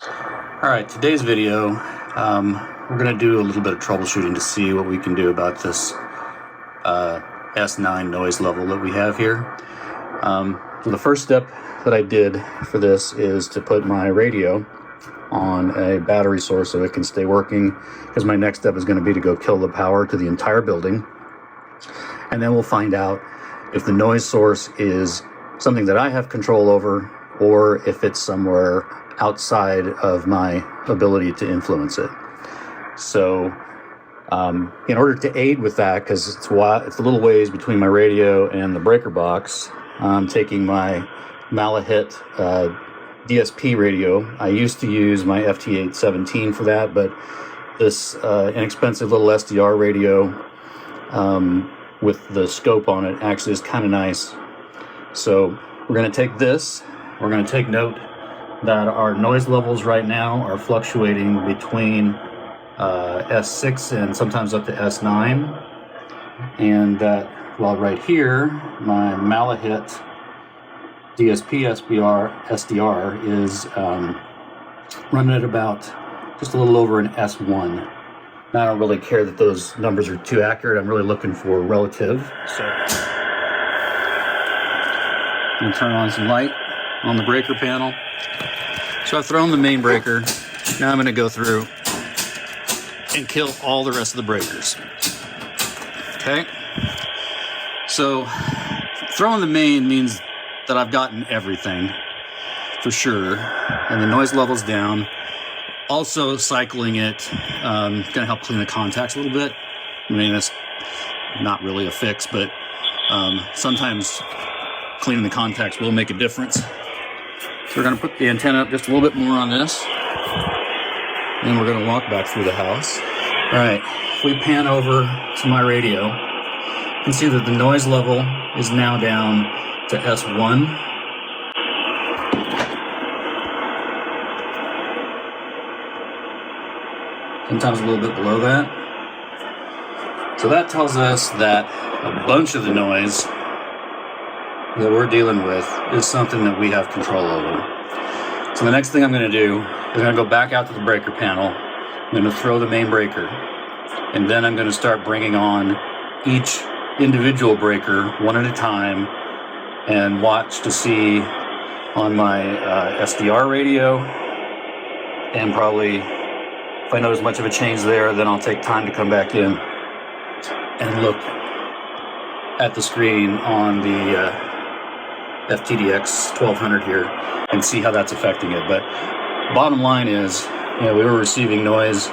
Alright, today's video, we're going to do a little bit of troubleshooting to see what we can do about this S9 noise level that we have here. So the first step that I did for this is to put my radio on a battery source so it can stay working, because my next step is going to be to go kill the power to the entire building. And then we'll find out if the noise source is something that I have control over or if it's somewhere outside of my ability to influence it. So in order to aid with that, because it's a little ways between my radio and the breaker box, I'm taking my Malahit-DSP radio. I used to use my FT817 for that, but this inexpensive little SDR radio with the scope on it actually is kind of nice. So we're going to take this, we're going to take note that our noise levels right now are fluctuating between S6 and sometimes up to S9, and that while right here my Malahit-DSP SDR is running at about just a little over an S1. Now I don't really care that those numbers are too accurate. I'm really looking for relative. So I'm going to turn on some light on the breaker panel. So I've thrown the main breaker. Now I'm going to go through and kill all the rest of the breakers. Okay. So throwing the main means that I've gotten everything for sure, and the noise level's down. Also cycling it going to help clean the contacts a little bit. I mean, that's not really a fix, but sometimes cleaning the contacts will make a difference. So we're going to put the antenna up just a little bit more on this, and we're going to walk back through the house. All right, if we pan over to my radio, you can see that the noise level is now down to S1. Sometimes a little bit below that. So that tells us that a bunch of the noise that we're dealing with is something that we have control over. So the next thing I'm going to do is I'm going to go back out to the breaker panel. I'm going to throw the main breaker, and then I'm going to start bringing on each individual breaker one at a time and watch to see on my SDR radio, and probably if I notice much of a change there, then I'll take time to come back in and look at the screen on the FTDX 1200 here and see how that's affecting it. But bottom line is, we were receiving noise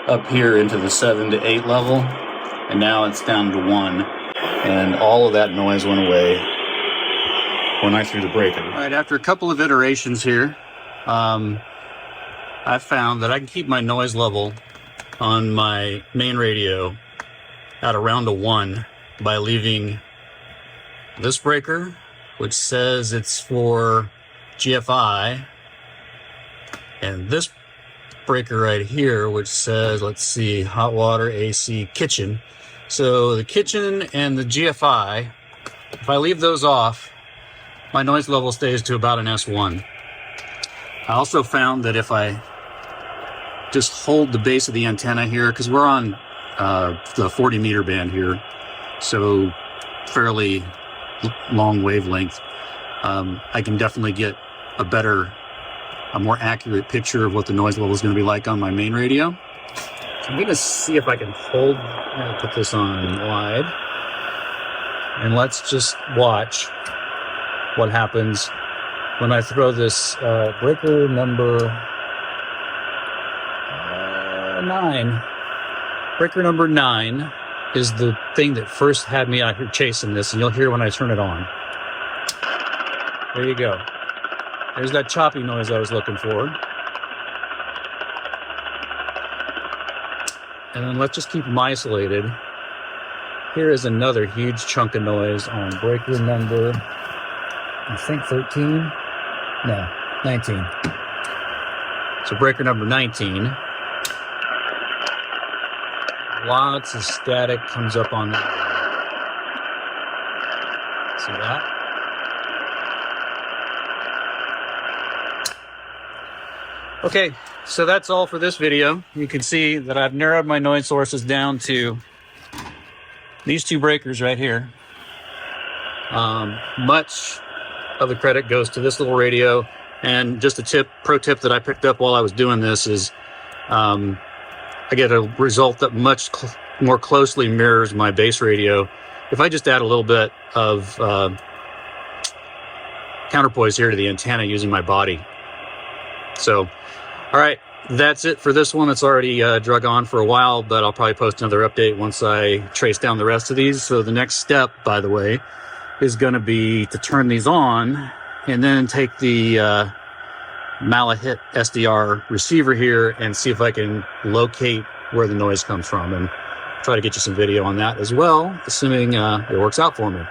up here into the 7 to 8 level, and now it's down to 1, and all of that noise went away when I threw the breaker. All right, after a couple of iterations here, I found that I can keep my noise level on my main radio at around a 1 by leaving this breaker, which says it's for GFI, and this breaker right here, which says, let's see, hot water, AC, kitchen. So the kitchen and the GFI, if I leave those off, my noise level stays to about an S1. I also found that if I just hold the base of the antenna here, because we're on the 40 meter band here, so fairly long wavelength, I can definitely get a more accurate picture of what the noise level is going to be like on my main radio. So I'm going to see if I can hold, I'm going to put this on wide, and let's just watch what happens when I throw this breaker number 9. Breaker number 9 is the thing that first had me out here chasing this, and you'll hear when I turn it on. There you go. There's that choppy noise I was looking for. And then let's just keep them isolated. Here is another huge chunk of noise on breaker number, I think 13? No, 19. So breaker number 19. Lots of static comes up on that. See that? Okay, so that's all for this video. You can see that I've narrowed my noise sources down to these two breakers right here. Much of the credit goes to this little radio, and just a pro tip that I picked up while I was doing this is I get a result that much more closely mirrors my base radio if I just add a little bit of counterpoise here to the antenna using my body. So, all right, that's it for this one. It's already drug on for a while, but I'll probably post another update once I trace down the rest of these. So the next step, by the way, is going to be to turn these on and then take the Malahit SDR receiver here and see if I can locate where the noise comes from, and try to get you some video on that as well, assuming it works out for me.